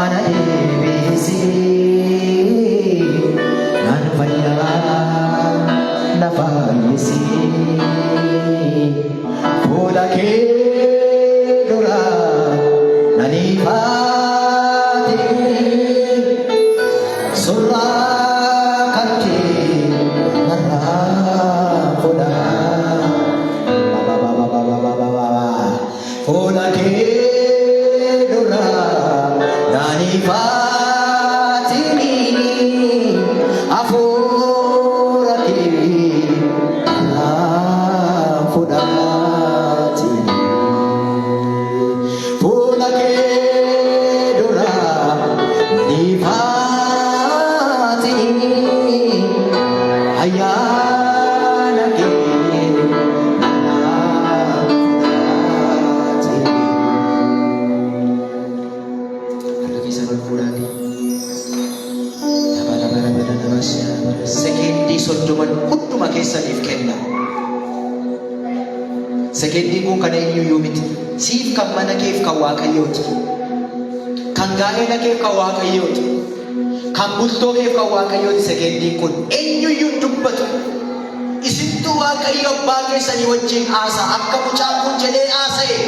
ana deebisi nan fayyaa na fayyisi fuula kee dura nan ifaati surraa kan kee narraa fudhaa fuula kee dura nan ifaati hafuura kee narraa fudhaati fuula kee dura nan ifaati ayyaana kee narraa fudhaati. Harka keessan ol fuudhaatii sekendii 30 hunduma keessaniif kenna. Sekendiin kun kan eenyuyyuu miti. Siif kan mana keef kan Waaqayyooti. Kan gaa'ela keef kan Waaqayyooti. Kan bultoo keef kan Waaqayyooti. Sekendiin kun eenyuyyuu dubbatu. Isintu Waaqayyo abbaa keessanii wajjin haasa'a. Akka mucaan kun jedhee haasa'e.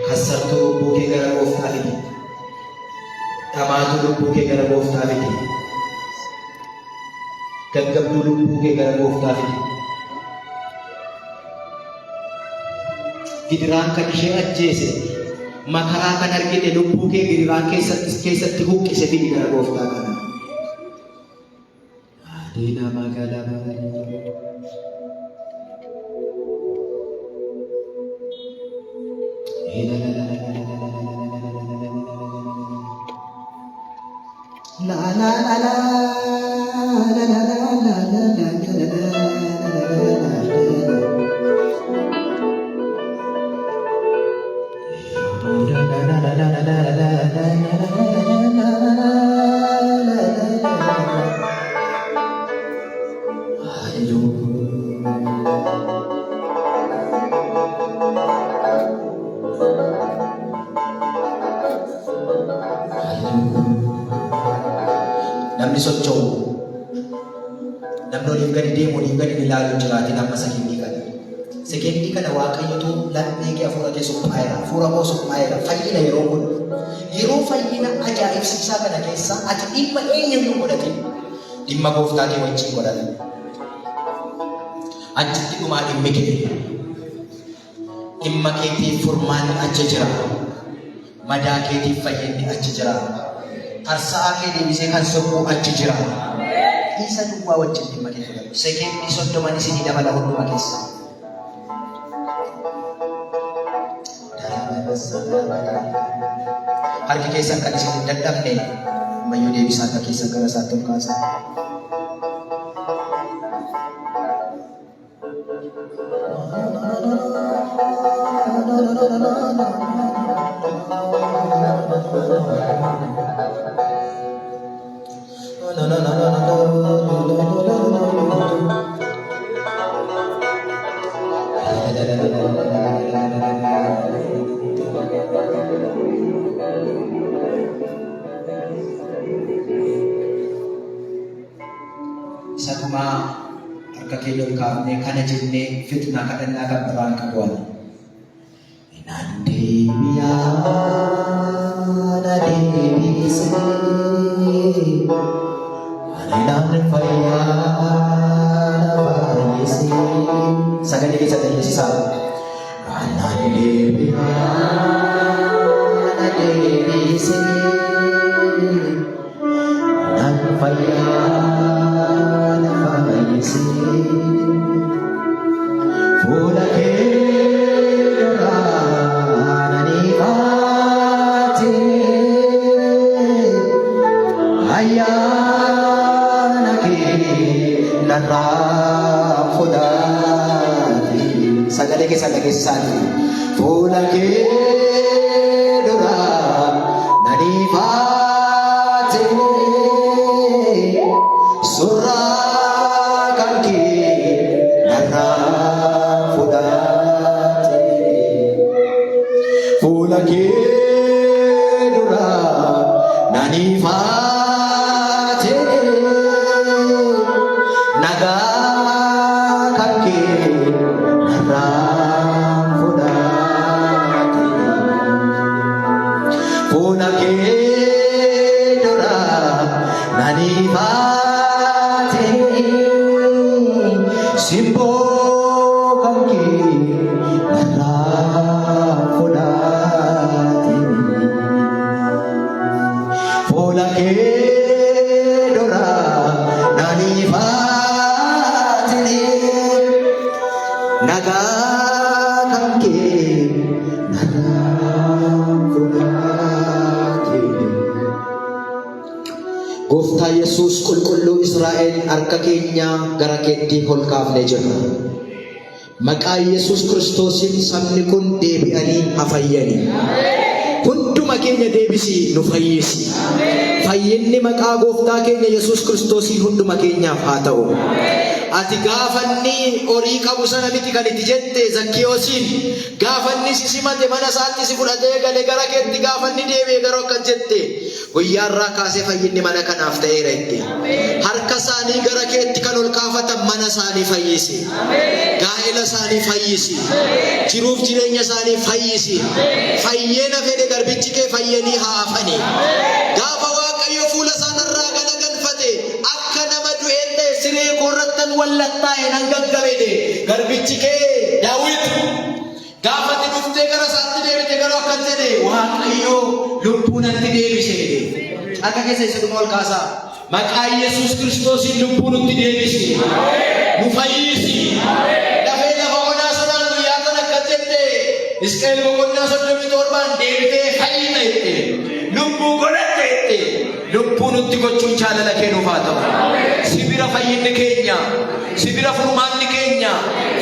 Kasartuu lubbuu kee gara Gooftaa fidi. Dhamaatu lubbuu kee gara Gooftaa fidi. Gaggabduu lubbuu kee gara Gooftaa fidi. Gidiraan kan ishee ajjeese makaraa kan argite lubbuu kee gidiraan keessatti huqqise fidi gara Gooftaa kana. Adeena magaalaa baadiyyaa. La la la la la la la namni socho'u namni oliif gadi deemu oliif gadi ilaalu jiraatiin amma sekendii kana Waaqayyotu lammee kee hafuura kee suphaa'eera hafuura koo suphaa'eera fayyina yeroo fayyina ajaa'ibsiisaa kana keessa ati dhimma eenyuyyuu godhatin dhimma Gooftaa kee wajjin godhatan achitti dhumaa dhimma keetiif furmaanni achi jira madaa keetiif fayyinni achi jira. Harsa'a kee deebisee kan sobbuu achi jira. Isa duwwaa wajjin dhimma kee fudhatu. Sekendii 30 isinii dabala hunduma keessa. Harki keessan kan isin hin dadhabne ammayyuu deebisaa akka keessan gara isaatti ol kaasaa. Satuma harka keenya ol kaafnee kana jennee fitnaa kadhannaa kan biraan qabuun. Sagalee keessa dhageessisaa. Fayyaa fuula kee duraan aniifaate ayyaana kee narraa fudhaate. Sagalee keessa dhageessisaati. Fuula kee duraan aniifaate surraa kan kee narraa fudhaate. Fuula kee duraan aniifaate nagaa kan kee narraa fudhaate. Fuula kee duraan aniifaate simboo kan kee narraa fudhaate. Fuula kee duraan aniifaate nagaa kan kee narraa fudhaate. Gooftaa Yesuus qulqulluu Israa'el harka keenya gara keetti ol kaafnee jirra. Maqaa Yesuus Kiristoosiin sabni kun deebi'anii hafayyani. Hunduma keenya deebisii nu fayyisi. Fayyinni maqaa gooftaa keenya Yesuus Kiristoosiin hunduma keenyaaf haa ta'u. Ati gaafanni horii qabu sana miti kan itti jette Zakkiyoosiin gaafanni si simate mana isaatti si fudhatee gale gara keetti gaafanni deebi'ee gara akka jette guyyaarraa kaasee fayyinni mana kanaaf ta'eera itti. Harka isaanii gara keetti kan ol kaafatan mana isaanii fayyisi. Gaa'ela isaanii fayyisi. Jiruuf jireenya isaanii fayyisi. Fayyeena fedhe garbichi kee fayyanii haa hafani. Gaafa Waaqayyo fuula isaanirraa galagalfate akka nama du'een ta'e siree korrattan wallattaa'e nan gaggabede garbichi kee Daawit gaafatti dhuftee gara isaatti deebite garuu akkan jedhe Waaqayyo lubbuu natti deebise. Akka keessa isa dhuma ol kaasaa. Maqaa Yesuus Kiristoosiin lubbuu nutti deebisi. Nu fayyisi. Lafee lafa onaa sanaan guyyaa kan akka jette Hisqeel boqonnaa 37 deebitee fayyina jette. Lubbuu godhatte jette. Lubbuu nutti gochuun jaalala kee nuuf haa ta'u. Sibira fayyinni keenya, sibira furmaanni keenya,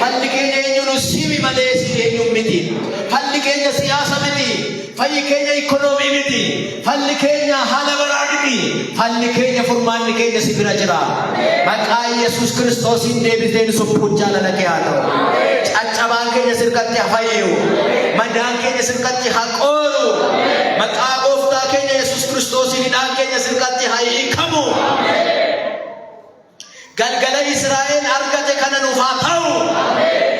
falli keenya eenyuun sibi malee si eenyuun miti. Falli keenya siyaasa miti. Falli keenya ikonoomii miti. Falli keenya haala baraa miti. Falli keenya furmaanni keenya sibira jira. Maqaa Yesuus Kiristoosiin deebitee nu suphuun jaalala kee haa ta'u. Caccabaan keenya sirkatti haa fayyu. Madaan keenya sirkatti haa qoolu. Maqaa gooftaa keenya Yesuus Kiristoosiin hidhaan keenya sirkatti haa hiikamu. Galgala Israa'el argate kana nuuf haa ta'u.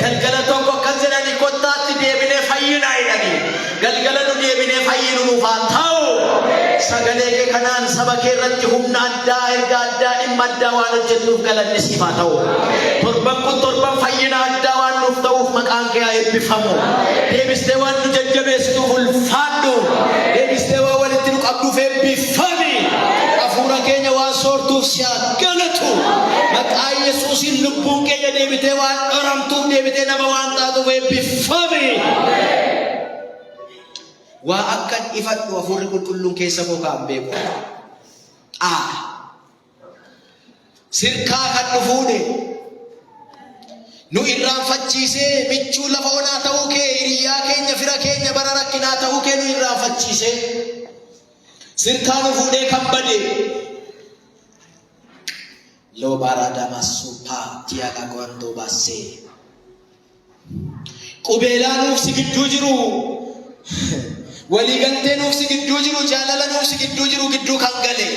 Galgala tokko akkas jedhanii kottaatti deebinee fayyinaa jedhanii. Galgala nu deebinee fayyinu nuuf haa ta'u. Sagalee kee kanaan saba kee irratti humna addaa erga addaa dhimma addaa waan hojjettuuf galanni siif haa ta'u. Torban kun torban fayyina addaa waan nuuf ta'uuf maqaan kee haa eebbifamu. Deebistee waan nu jajjabeessituuf ulfaadhu. Deebistee waan walitti nu qabduuf eebbifami. Hafuura keenya waan soortuuf si haa galatu. Maqaa Yesuusiin lubbuun keenya deebitee waan dhoramtuuf deebitee nama waan taatuuf eebbifami. Waa akkan ifadhu hafuurri qulqulluun keessa koo kaan beeku. Sirkaa kan nu fuudhe nu irraanfachiisee michuu lafa onaa ta'uu kee hiriyaa keenya fira keenya bara rakkinaa ta'uu kee nu irraanfachiisee sirkaa nu fuudhee kan bade loo baaraadama suphaa tiyaadha qo'antoo baassee qubeelaa nuuf si gidduu jiru waliigaltee nuuf si gidduu jiru jaalala nuuf si gidduu jiru gidduu kan gale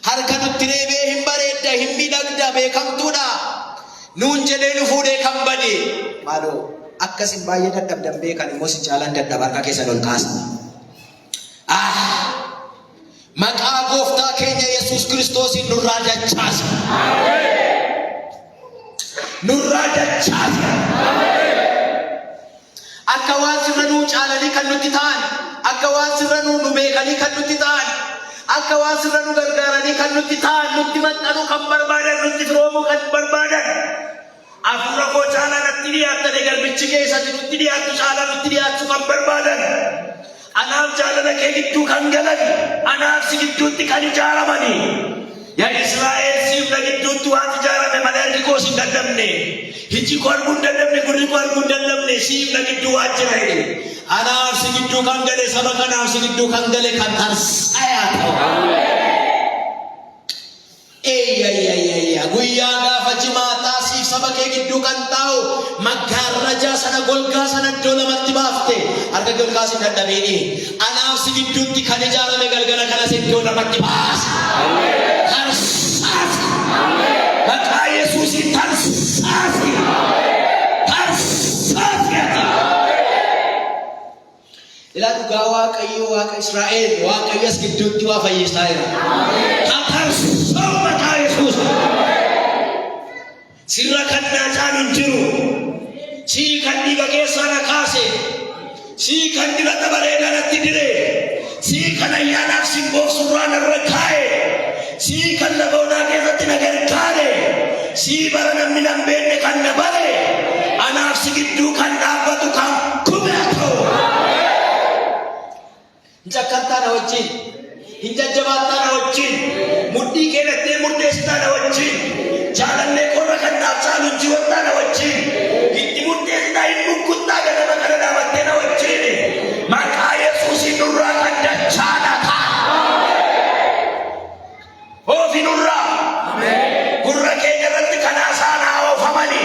harka nutti deebee hin bareedda hin miidhagda beekamtuudha nuun jedhee nu fuudhee kan bade maaloo akkasin baay'ee dadhabdan beekan immoo si caalan dadhaba harka keessan ol kaasa. Maqaa gooftaa keenya Yesuus Kiristoosiin nurraa dachaasa. Nurraa dachaasa. Akka waan sirra nuu caalanii kan nutti ta'an, akka waan sirra nuu beekanii kan nutti ta'an, akka waan sirra nu gargaaranii kan nutti ta'an, nutti maxxanuu kan barbaadan, nutti firoomuu kan barbaadan. nutti dhiyaatanii garbichi keessatti nutti dhiyaattu caalaa nutti dhiyaattu kan barbaadan. Anaaf jaalala kee gidduu kan galan, anaaf si gidduutti kan ijaaramani. Yaa Israa'el siif na gidduutti waan ijaarame malee harki koo si hin dadhabne. Iji koo arguu hin dadhabne, gurri koo arguu hin dadhabne, siif na gidduu waan jira jedhe. Anaaf si gidduu kan gale, saba kanaaf si gidduu kan gale kan Tarsaayaa ta'u. Guyyaa gaafa jimaataa siif saba kee gidduu kan taa'u maggaarrajaa sana golgaa sana iddoo lamatti baafte harka golgaa si dadhabeeni. Anaaf si gidduutti kan ijaarame galgala kanas iddoo lamatti baasa. Tarsaasi. Maqaa Yesuusiin tarsaasi. Tarsaasi ati. Ilaa dhugaa Waaqayyo Waaqa Israa'el Waaqayyo as gidduutti waa fayyisaa jira. Tarsa'u maqaa Yesuus. Sirra kan naacaan hin jiru. Sii kan dhiiga keessaa na kaase. Sii kan dibata bareedaa natti dire. Sii kan ayyaanaaf simboof surraa narra kaa'e. Sii kan lafa onaa keessatti na gargaare. Sii bara namni nan beekne kan na bare. Anaaf si gidduu kan dhaabbatu kan kume haa ta'u. Jakkantaa na wajjin. Hin jajjabaattaa na wajjin. Mudhii keelattee murteessitaa na wajjin. Jaalallee qorra kan naaf caalu jiwattaa na wajjin. Itti murteessitaa hin dhukkuttaa ganama kana dhaabattee na wajjin. Maqaa Yesuusiin nurraa kan dachaadha ta'a. Oofi nurraa. Gurra keenya irratti kan haasaanaa oofamani.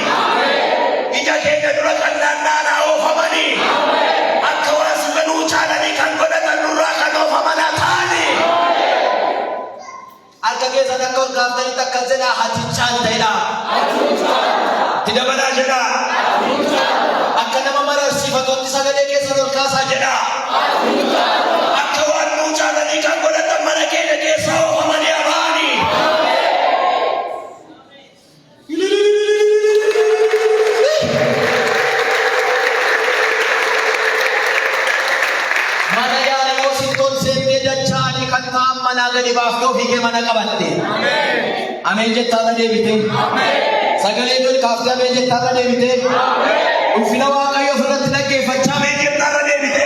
Ija keenya dura kan naanna'anaa oofamani. Akka waan sibanuu caalanii kan godhatan nurraa kan oofamanaa ta'ani. Harka keessa takka ol kaaftanii takka jedhaa hatichaan ta'edha. Itti dabalaa jedha. Akka nama mararsiifatutti sagalee keessa ol kaasaa jedha. Akka waan nuu caalanii kan godhatan mana keenya keessa oofamanii abaani. Mana yaala yoo sintoon seentee dachaanii kan ta'an manaa gadi baaftee ofii kee mana qabatte. Ameen jettaadha deebite. Sagalee ol kaaftee ameen jettaadha deebite. Ulfina Waaqayyoo ofirratti dhaggeeffachaa ameen jettaadha deebite.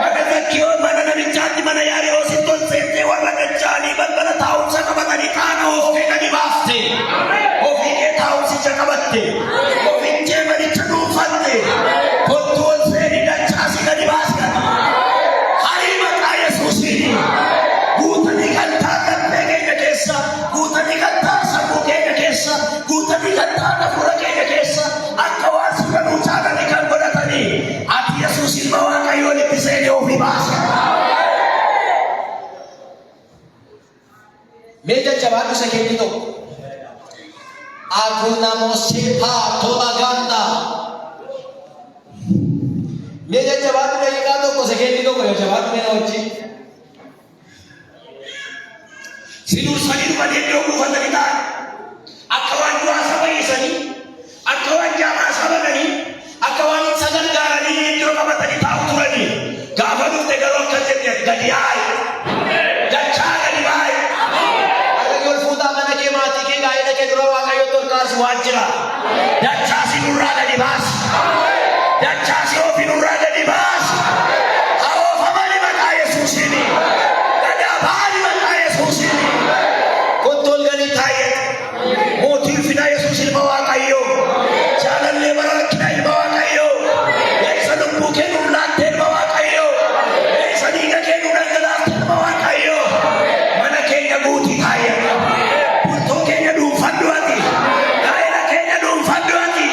Mana Zakkiyoo mana namichaatti mana yaala yoo sintoon seentee warra dachaanii balbala taa'umsa qabatanii taana ofii gadi baafte. Ofii kee taa'umsicha qabatte. Ofiichee manicha dhuunfatte. Kottuu ol seenii dachaasi gadi baastan. Harii maqaa Yesuusiin. Guutanii kan taatan keenya keessa. Guutanii kan taatan sammuu keenya keessa. Guutanii kan taatan hafuura keenya keessa. Akka waan sibanuu caalanii kan godhatanii. Ati Yesuus ilma Waaqayyoon itti seenee ofii baasa. Mee jajjabaadhu isa keenya tokko. Aguna Moseepaa tola ganda. Mee jajjabaadhu daqiiqaa tokko isa keenya tokko jajjabaadhu mee na wajjin. Sinur sanii dhufanii iddoo buufatanii ta'an. Akka waan du'aa saba dhiisanii. Akka waan jaamaa saba ganii. Akka waan isa gargaaranii iddoo qabatanii taa'u turanii. Gaafa dhufte garuu akka jette gadi yaa'i. Dachaa gadi baa'i. Akka yoo fuutaa mana kee maatii kee gaa'ela kee dura Waaqayyo tolkaasi waan jira. Dachaa si nurraa gadi baasi. Dachaa si ofii nurraa gadi baasi. Haa oofamani maqaa Yesuusiin. Gadaa baani maqaa Yesuusiin. Kottol gadi taa'eet. Mootii ulfinaa Yesuus ilma Waaqayyoo. Jaalallee bara rakkinaa ilma Waaqayyoo. Isa lubbuu kee nuuf laattee ilma Waaqayyoo. Isa dhiiga kee nuuf dhangalaaftee ilma Waaqayyoo. Mana keenya guutii taa'eet. Bultoo keenya dhuunfadhu ati. Gaa'ela keenya dhuunfadhu ati.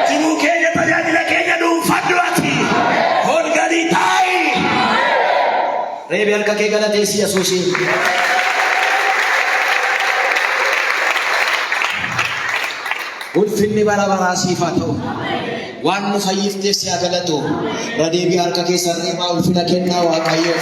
Jiruu keenya tajaajila keenya dhuunfadhu ati. Ol gadi taa'i. Reebi harka kee galateessi Yesuusiin. Ulfinni bara baraa siif haa ta'u. Waan nu fayyifteef si haa galatu. Radeebii harka keessan deemaa ulfina kennaa Waaqayyoo.